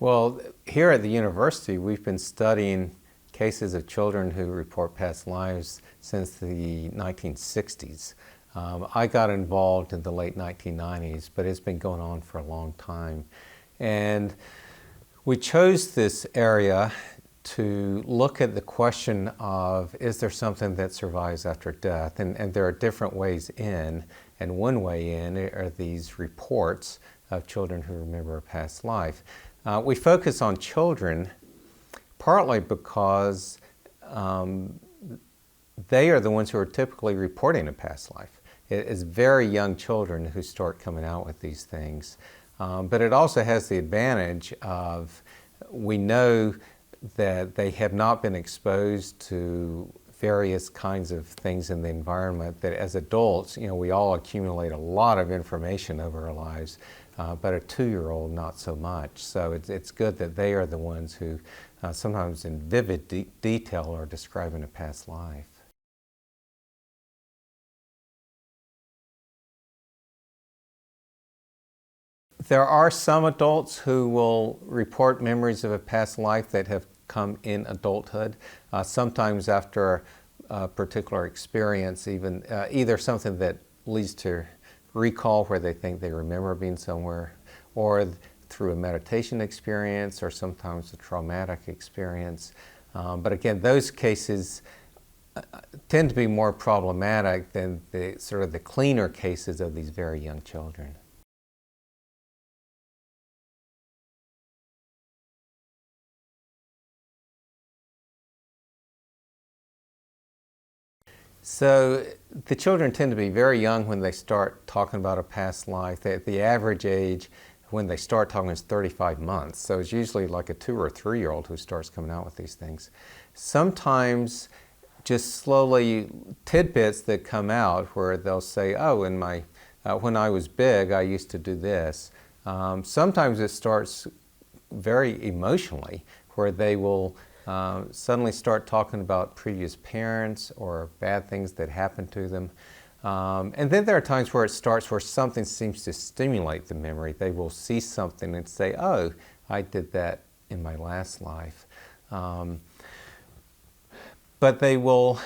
Well, here at the university, we've been studying cases of children who report past lives since the 1960s. I got involved in the late 1990s, but it's been going on for a long time. And we chose this area to look at the question of, is there something that survives after death? And there are different ways in, and one way in are these reports of children who remember a past life. We focus on children partly because they are the ones who are typically reporting a past life. It is very young children who start coming out with these things. But it also has the advantage of, we know that they have not been exposed to various kinds of things in the environment that as adults, we all accumulate a lot of information over our lives, but a 2-year-old not so much. So it's good that they are the ones who sometimes in vivid detail are describing a past life. There are some adults who will report memories of a past life that have come in adulthood, sometimes after a particular experience, even either something that leads to recall where they think they remember being somewhere, or through a meditation experience, or sometimes a traumatic experience. But again, those cases tend to be more problematic than the sort of the cleaner cases of these very young children. So the children tend to be very young when they start talking about a past life. The average age when they start talking is 35 months. So it's usually like a 2 or 3-year-old who starts coming out with these things. Sometimes just slowly tidbits that come out where they'll say, oh, when I was big, I used to do this. Sometimes it starts very emotionally, where they will suddenly start talking about previous parents or bad things that happened to them. And then there are times where it starts where something seems to stimulate the memory. They will see something and say, oh, I did that in my last life. But they will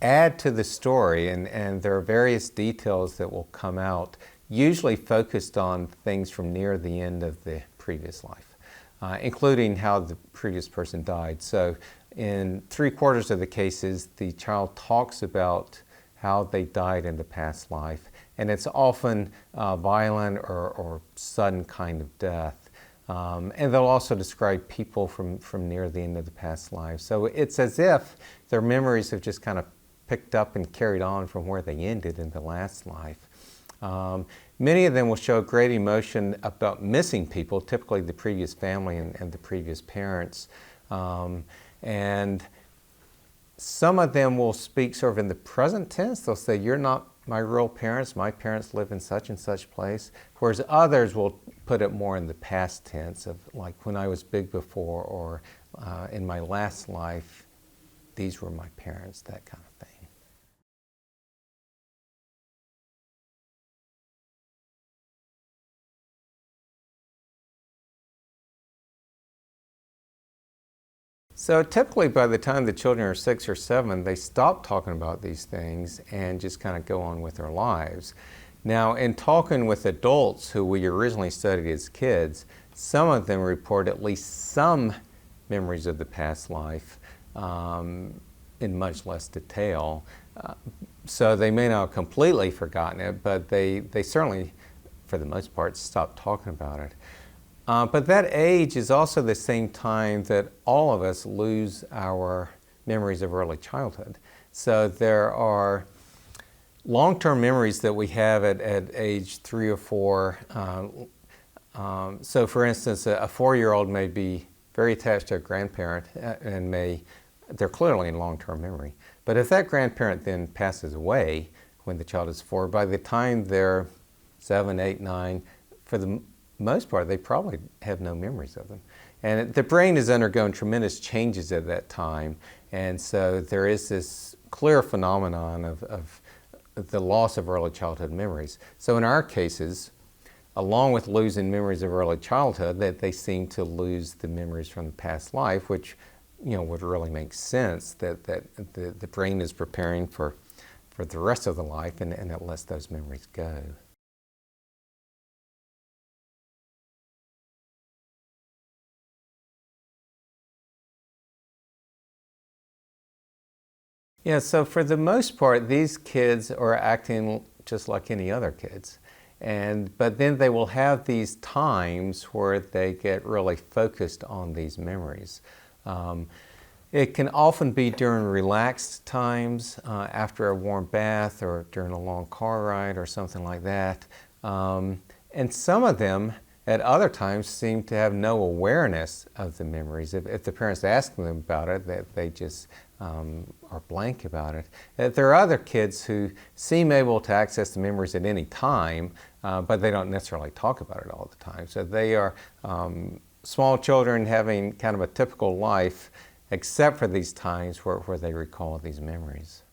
add to the story, and there are various details that will come out, usually focused on things from near the end of the previous life. Including how the previous person died. So in 3/4 of the cases, the child talks about how they died in the past life, and it's often violent or sudden kind of death. And they'll also describe people from near the end of the past life. So it's as if their memories have just kind of picked up and carried on from where they ended in the last life. Many of them will show great emotion about missing people, typically the previous family and the previous parents. And some of them will speak sort of in the present tense. They'll say, you're not my real parents, my parents live in such and such place. Whereas others will put it more in the past tense of like, when I was big before, or in my last life, these were my parents, that kind of thing. So typically by the time the children are 6 or 7, they stop talking about these things and just kind of go on with their lives. Now, in talking with adults who we originally studied as kids, some of them report at least some memories of the past life in much less detail. So they may not have completely forgotten it, but they certainly, for the most part, stopped talking about it. But that age is also the same time that all of us lose our memories of early childhood. So there are long-term memories that we have at age 3 or 4. So for instance, a 4-year-old may be very attached to a grandparent and they're clearly in long-term memory. But if that grandparent then passes away when the child is 4, by the time they're 7, 8, 9, for the most part, they probably have no memories of them. And the brain has undergone tremendous changes at that time, and so there is this clear phenomenon of the loss of early childhood memories. So in our cases, along with losing memories of early childhood, that they seem to lose the memories from the past life, which would really make sense, that the brain is preparing for the rest of the life, and it lets those memories go. Yeah, so for the most part, these kids are acting just like any other kids. But then they will have these times where they get really focused on these memories. It can often be during relaxed times, after a warm bath or during a long car ride or something like that. And some of them at other times seem to have no awareness of the memories. If the parents ask them about it, they just are blank about it. There are other kids who seem able to access the memories at any time, but they don't necessarily talk about it all the time. So they are small children having kind of a typical life, except for these times where they recall these memories.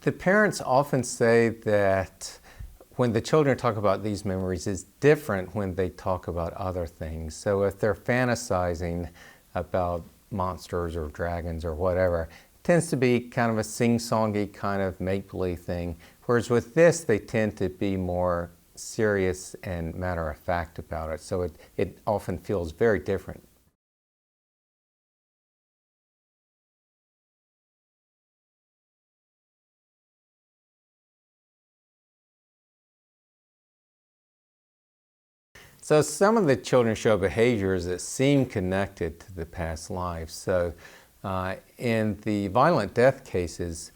The parents often say that when the children talk about these memories, it's different when they talk about other things. So if they're fantasizing about monsters or dragons or whatever, it tends to be kind of a sing-songy kind of make-believe thing. Whereas with this, they tend to be more serious and matter-of-fact about it. So it often feels very different. So some of the children show behaviors that seem connected to the past life. So in the violent death cases,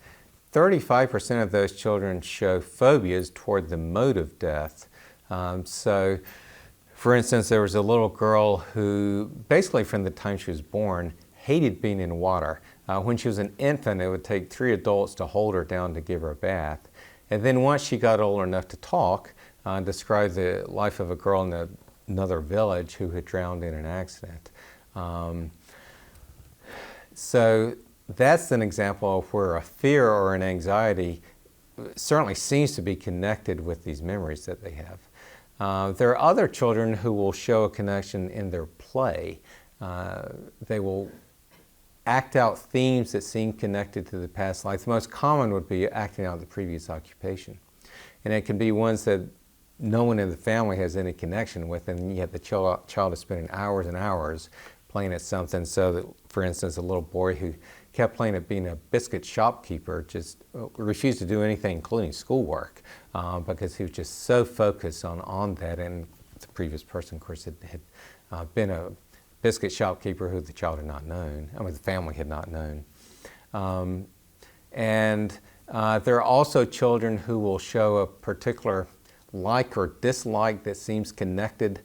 35% of those children show phobias toward the mode of death. So for instance, there was a little girl who basically from the time she was born hated being in water. When she was an infant, it would take 3 adults to hold her down to give her a bath. And then once she got old enough to talk, described the life of a girl in another village who had drowned in an accident. So that's an example of where a fear or an anxiety certainly seems to be connected with these memories that they have. There are other children who will show a connection in their play. They will act out themes that seem connected to the past life. The most common would be acting out the previous occupation. And it can be ones that no one in the family has any connection with, and yet the child is spending hours and hours playing at something. So that, for instance, a little boy who kept playing at being a biscuit shopkeeper just refused to do anything, including schoolwork, because he was just so focused on that. And the previous person, of course, had been a biscuit shopkeeper who the child had not known, the family had not known. There are also children who will show a particular like or dislike that seems connected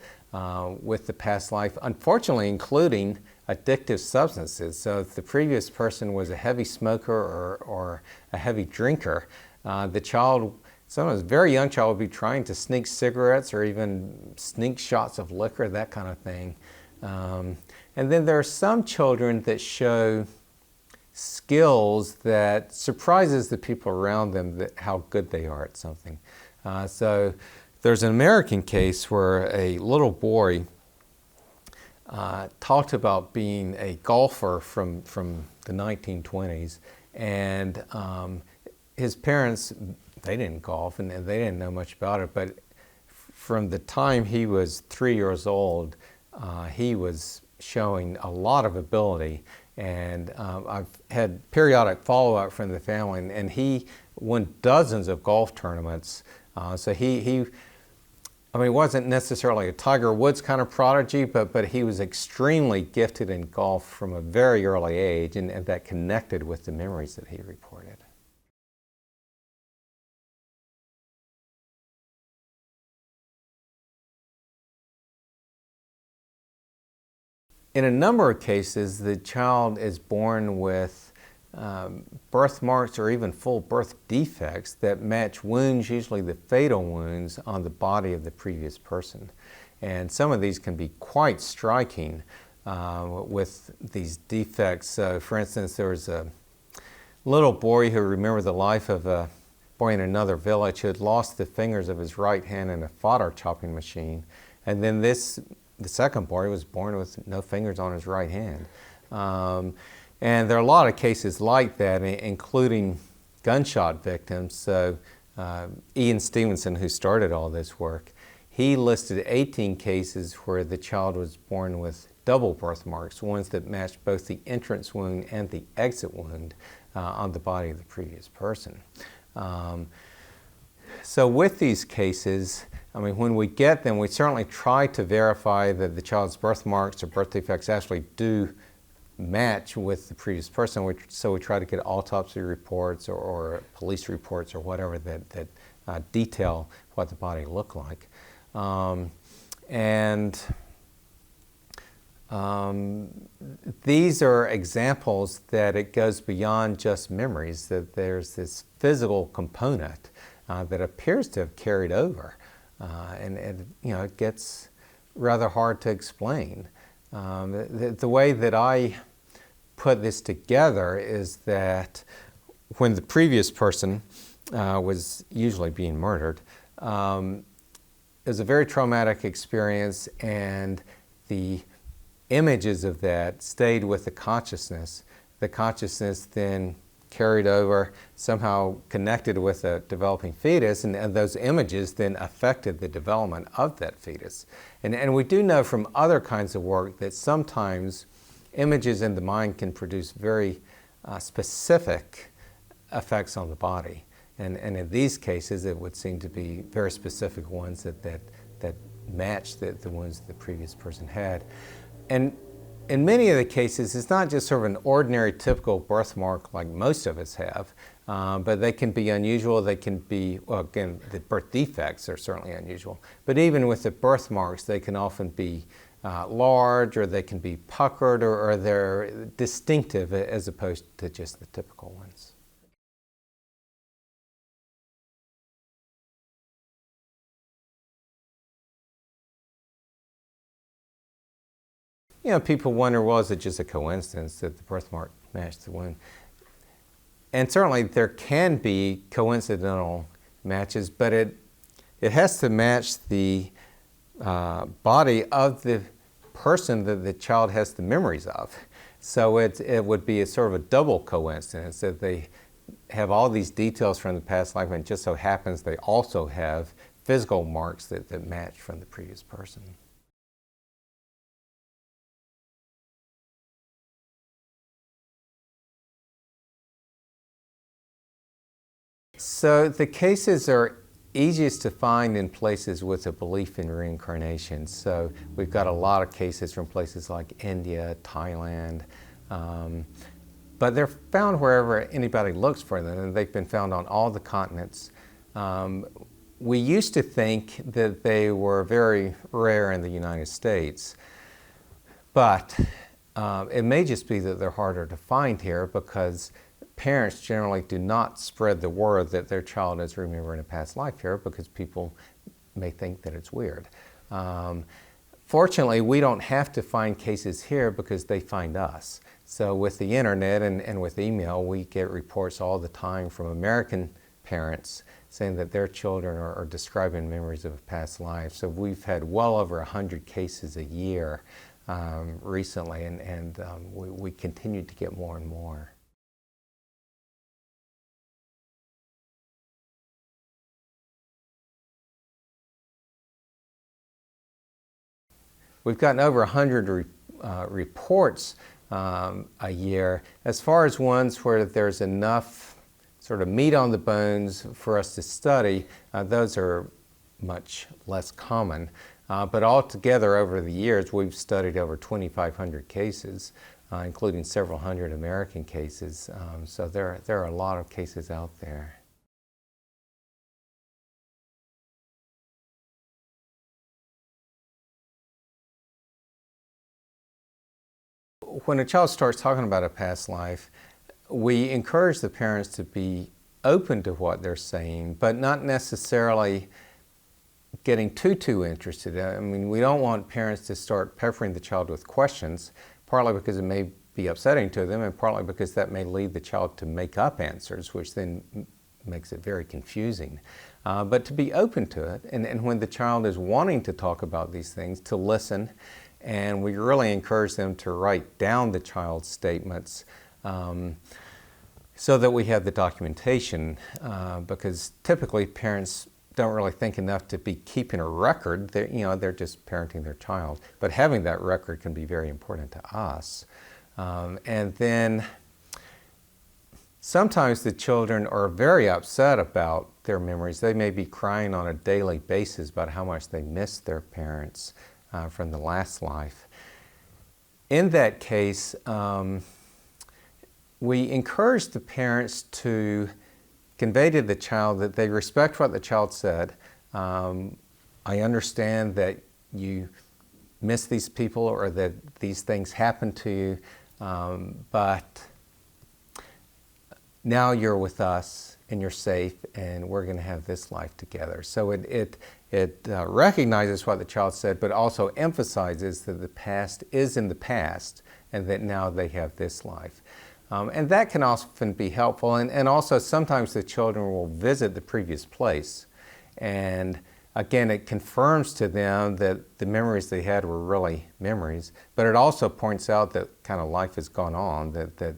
with the past life, unfortunately including addictive substances. So if the previous person was a heavy smoker or a heavy drinker, the child, sometimes a very young child, would be trying to sneak cigarettes or even sneak shots of liquor, that kind of thing. And then there are some children that show skills that surprises the people around them, that how good they are at something. So there's an American case where a little boy talked about being a golfer from the 1920s, and his parents, they didn't golf and they didn't know much about it, but from the time he was 3 years old, he was showing a lot of ability. And I've had periodic follow-up from the family, and he won dozens of golf tournaments. So he wasn't necessarily a Tiger Woods kind of prodigy, but he was extremely gifted in golf from a very early age, and that connected with the memories that he reported. In a number of cases, the child is born with birthmarks or even full birth defects that match wounds, usually the fatal wounds, on the body of the previous person. And some of these can be quite striking. with these defects. So, for instance, there was a little boy who remembered the life of a boy in another village who had lost the fingers of his right hand in a fodder chopping machine. And then the second boy was born with no fingers on his right hand. And there are a lot of cases like that, including gunshot victims. So Ian Stevenson, who started all this work, he listed 18 cases where the child was born with double birthmarks, ones that matched both the entrance wound and the exit wound on the body of the previous person. So with these cases, I mean, when we get them, we certainly try to verify that the child's birthmarks or birth defects actually do match with the previous person. So we try to get autopsy reports or police reports or whatever that detail what the body looked like. These are examples that it goes beyond just memories, that there's this physical component that appears to have carried over. And it gets rather hard to explain. The way that I put this together is that when the previous person was usually being murdered, it was a very traumatic experience, and the images of that stayed with the consciousness. The consciousness then carried over, somehow connected with a developing fetus, and those images then affected the development of that fetus. And we do know from other kinds of work that sometimes images in the mind can produce very specific effects on the body. And in these cases, it would seem to be very specific ones that match the ones the previous person had. And in many of the cases, it's not just sort of an ordinary, typical birthmark like most of us have, but they can be unusual. They can be, well, again, the birth defects are certainly unusual. But even with the birthmarks, they can often be large, or they can be puckered, or they're distinctive as opposed to just the typical ones. People wonder, well, is it just a coincidence that the birthmark matched the wound? And certainly there can be coincidental matches, but it has to match the body of the person that the child has the memories of. So it would be a sort of a double coincidence that they have all these details from the past life, and it just so happens they also have physical marks that match from the previous person. So the cases are easiest to find in places with a belief in reincarnation. So we've got a lot of cases from places like India, Thailand, but they're found wherever anybody looks for them, and they've been found on all the continents. We used to think that they were very rare in the United States, but it may just be that they're harder to find here because parents generally do not spread the word that their child is remembering a past life here, because people may think that it's weird. Fortunately, we don't have to find cases here because they find us. So with the internet and with email, we get reports all the time from American parents saying that their children are describing memories of a past life. So we've had well over 100 cases a year recently, and we continue to get more and more. We've gotten over 100 reports a year. As far as ones where there's enough sort of meat on the bones for us to study, those are much less common. But altogether over the years, we've studied over 2,500 cases, including several hundred American cases. So there are a lot of cases out there. When a child starts talking about a past life, we encourage the parents to be open to what they're saying, but not necessarily getting too interested. I mean, we don't want parents to start peppering the child with questions, partly because it may be upsetting to them and partly because that may lead the child to make up answers, which then makes it very confusing. But to be open to it, and when the child is wanting to talk about these things, to listen, and we really encourage them to write down the child's statements so that we have the documentation, because typically parents don't really think enough to be keeping a record. They're just parenting their child. But having that record can be very important to us. And then sometimes the children are very upset about their memories. They may be crying on a daily basis about how much they miss their parents from the last life. In that case, we encourage the parents to convey to the child that they respect what the child said. I understand that you miss these people or that these things happen to you, but now you're with us and you're safe and we're going to have this life together. So it recognizes what the child said, but also emphasizes that the past is in the past and that now they have this life. And that can often be helpful, and also sometimes the children will visit the previous place, and again it confirms to them that the memories they had were really memories, but it also points out that kind of life has gone on, that the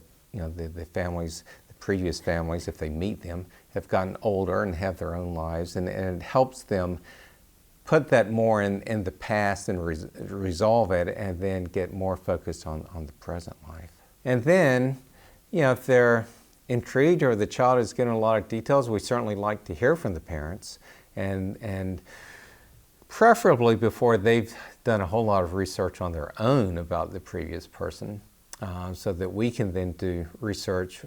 families, the previous families, if they meet them, have gotten older and have their own lives, and it helps them put that more in the past and resolve it, and then get more focused on the present life. And then, if they're intrigued or the child is getting a lot of details, we certainly like to hear from the parents, and preferably before they've done a whole lot of research on their own about the previous person, so that we can then do research,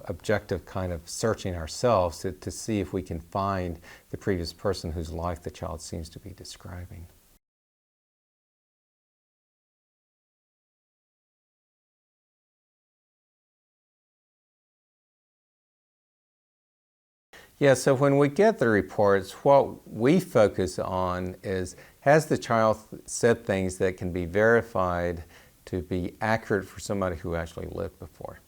objective kind of searching ourselves to see if we can find the previous person whose life the child seems to be describing. Yeah, so when we get the reports, what we focus on is, has the child said things that can be verified to be accurate for somebody who actually lived before?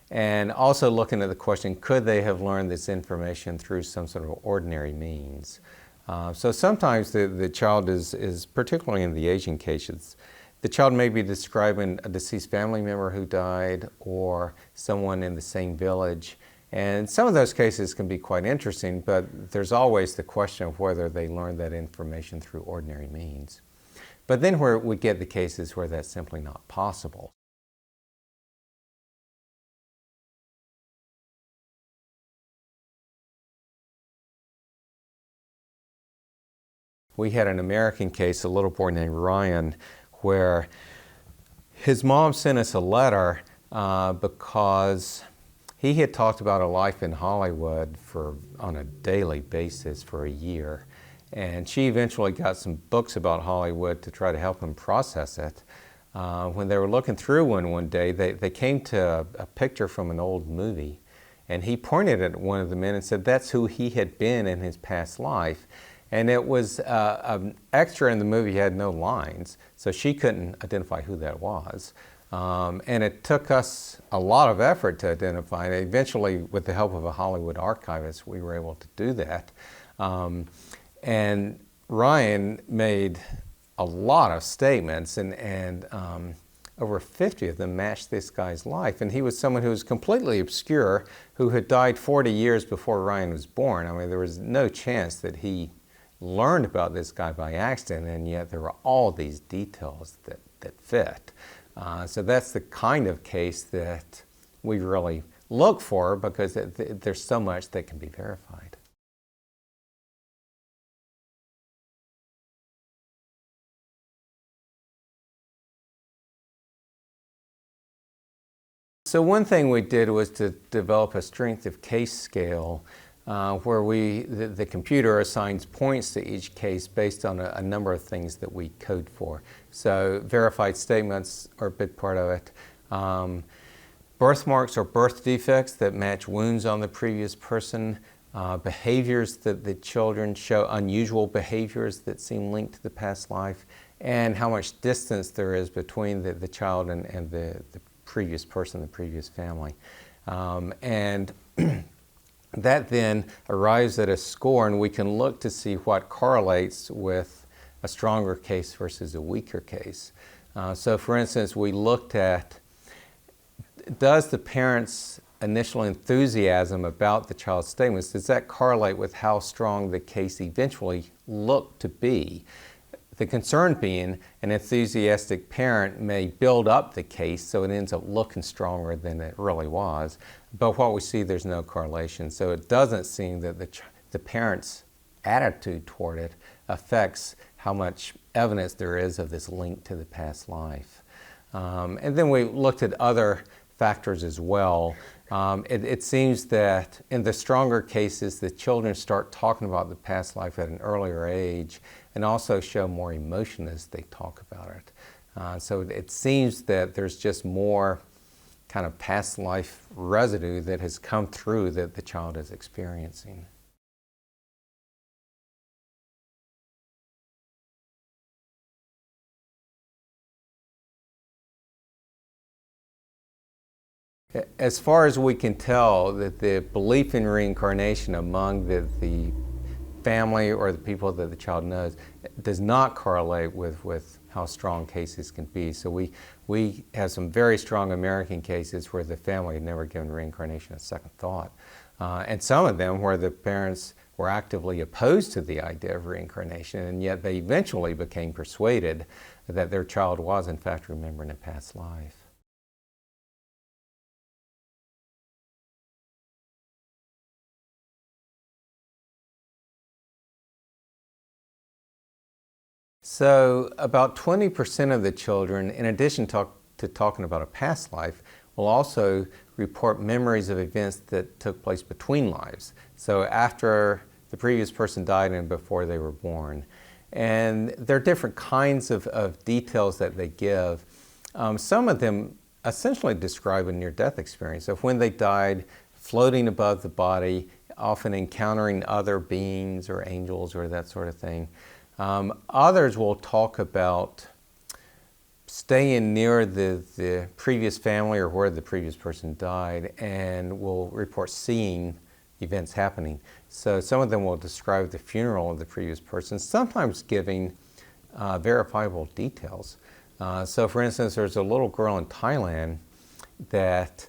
And also looking at the question, could they have learned this information through some sort of ordinary means? So sometimes the child is, particularly in the Asian cases, the child may be describing a deceased family member who died or someone in the same village. And some of those cases can be quite interesting, but there's always the question of whether they learned that information through ordinary means. But then where we get the cases where that's simply not possible. We had an American case, a little boy named Ryan, where his mom sent us a letter because he had talked about a life in Hollywood on a daily basis for a year. And she eventually got some books about Hollywood to try to help him process it. When they were looking through one day, they came to a picture from an old movie. And he pointed at one of the men and said that's who he had been in his past life. And it was an extra in the movie, had no lines, so she couldn't identify who that was. And it took us a lot of effort to identify it. Eventually, with the help of a Hollywood archivist, we were able to do that. And Ryan made a lot of statements, and over 50 of them matched this guy's life. And he was someone who was completely obscure, who had died 40 years before Ryan was born. I mean, there was no chance that he learned about this guy by accident, and yet there were all these details that fit. So that's the kind of case that we really look for, because there's so much that can be verified. So one thing we did was to develop a strength of case scale where the computer assigns points to each case based on a number of things that we code for. So verified statements are a big part of it. Birthmarks or birth defects that match wounds on the previous person. behaviors that the children show, unusual behaviors that seem linked to the past life, and how much distance there is between the child and the previous person, the previous family. And that then arrives at a score, and we can look to see what correlates with a stronger case versus a weaker case. So for instance, we looked at, does the parents' initial enthusiasm about the child's statements, does that correlate with how strong the case eventually looked to be? The concern being an enthusiastic parent may build up the case so it ends up looking stronger than it really was. But what we see, there's no correlation. So it doesn't seem that the parent's attitude toward it affects how much evidence there is of this link to the past life. And then we looked at other factors as well. It seems that in the stronger cases, the children start talking about the past life at an earlier age and also show more emotion as they talk about it. So it seems that there's just more kind of past life residue that has come through that the child is experiencing. As far as we can tell, that the belief in reincarnation among the family or the people that the child knows does not correlate with how strong cases can be. So we have some very strong American cases where the family had never given reincarnation a second thought. And some of them where the parents were actively opposed to the idea of reincarnation, and yet they eventually became persuaded that their child was in fact remembering a past life. So about 20% of the children, in addition to talking about a past life, will also report memories of events that took place between lives. So after the previous person died and before they were born. And there are different kinds of details that they give. Some of them essentially describe a near-death experience of when they died, floating above the body, often encountering other beings or angels or that sort of thing. Others will talk about staying near the previous family or where the previous person died, and will report seeing events happening. So some of them will describe the funeral of the previous person, sometimes giving verifiable details. So for instance, there's a little girl in Thailand that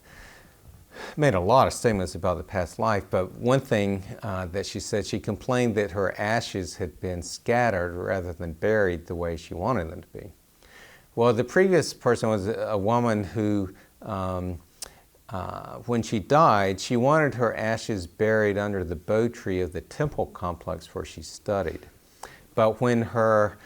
made a lot of statements about the past life, but one thing that she said, she complained that her ashes had been scattered rather than buried the way she wanted them to be. Well, the previous person was a woman who, when she died, she wanted her ashes buried under the bow tree of the temple complex where she studied. But when her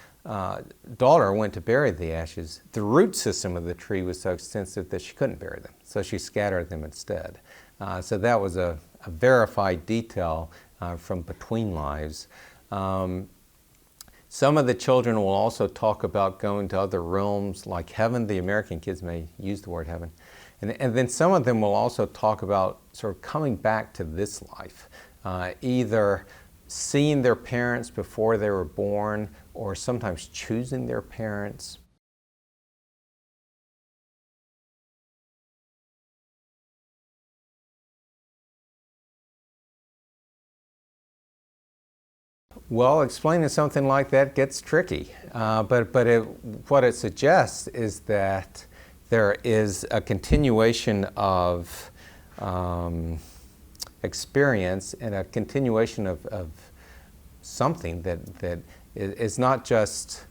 daughter went to bury the ashes, the root system of the tree was so extensive that she couldn't bury them, so she scattered them instead. So that was a verified detail from between lives. Some of the children will also talk about going to other realms like heaven. The American kids may use the word heaven. And then some of them will also talk about sort of coming back to this life, either seeing their parents before they were born, or sometimes choosing their parents. Well, explaining something like that gets tricky, but what it suggests is that there is a continuation of experience and a continuation of something that is not just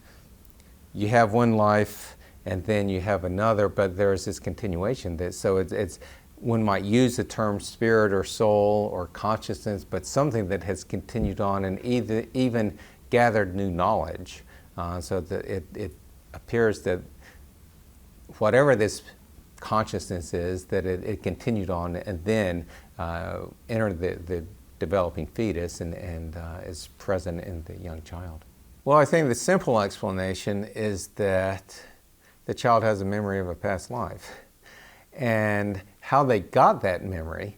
you have one life and then you have another, but there's this continuation. So it's one might use the term spirit or soul or consciousness, but something that has continued on and even gathered new knowledge. So that it appears that whatever this consciousness is, that it continued on and then entered the developing fetus and is present in the young child. Well, I think the simple explanation is that the child has a memory of a past life. And how they got that memory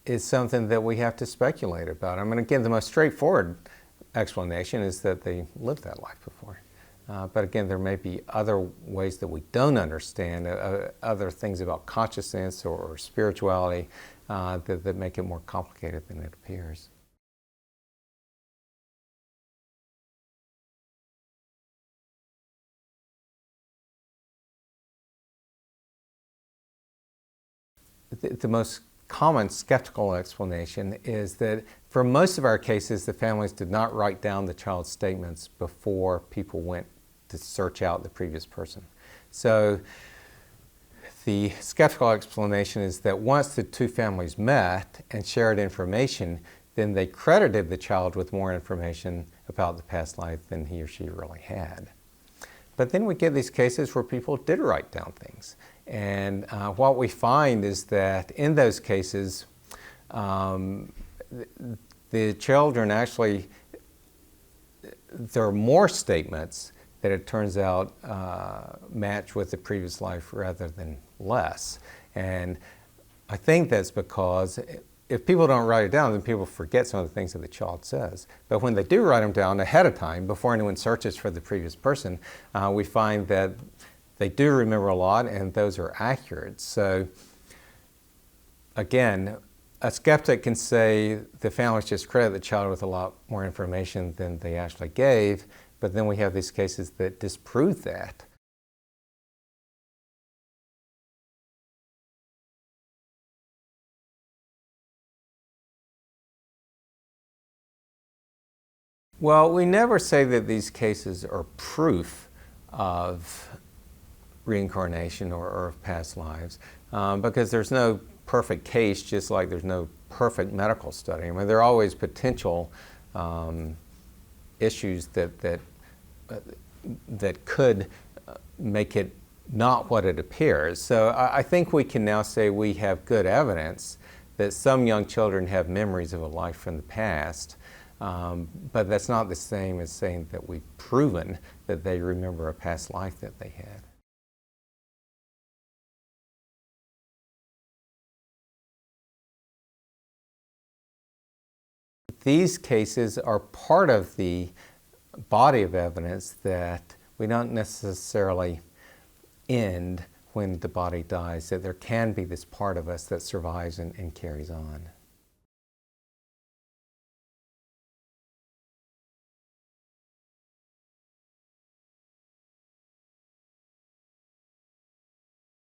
is something that we have to speculate about. I mean, again, the most straightforward explanation is that they lived that life before. But again, there may be other ways that we don't understand, other things about consciousness or spirituality that make it more complicated than it appears. The most common skeptical explanation is that for most of our cases, the families did not write down the child's statements before people went to search out the previous person. So the skeptical explanation is that once the two families met and shared information, then they credited the child with more information about the past life than he or she really had. But then we get these cases where people did write down things. And what we find is that in those cases, the children actually, there are more statements that it turns out match with the previous life rather than less. And I think that's because if people don't write it down, then people forget some of the things that the child says. But when they do write them down ahead of time, before anyone searches for the previous person, we find that they do remember a lot, and those are accurate. So again, a skeptic can say the families just credit the child with a lot more information than they actually gave, but then we have these cases that disprove that. Well, we never say that these cases are proof of reincarnation or of past lives, because there's no perfect case, just like there's no perfect medical study. I mean, there are always potential issues that could make it not what it appears. So I think we can now say we have good evidence that some young children have memories of a life from the past, but that's not the same as saying that we've proven that they remember a past life that they had. These cases are part of the body of evidence that we don't necessarily end when the body dies, that there can be this part of us that survives and carries on.